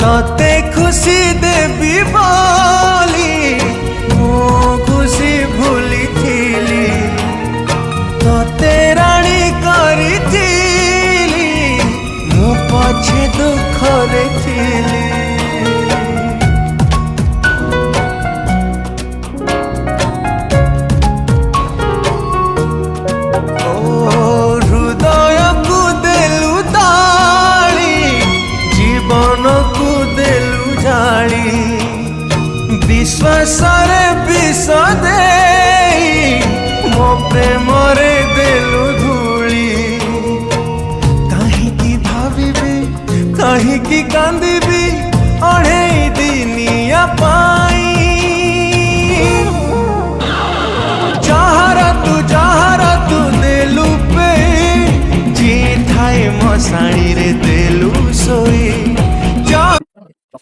तते खुशी देवी बोली मो खुशी भूली थीली तते राणी करी थीली मो पछे दुख रे थीली। विश्वास विष दे मो प्रेम रे देलु धूली कहीं भावी कहीं कांदी अढ़े दिनिया पाई जहारा तू देलु पे जी थाए मशाणी रे देलु सोई।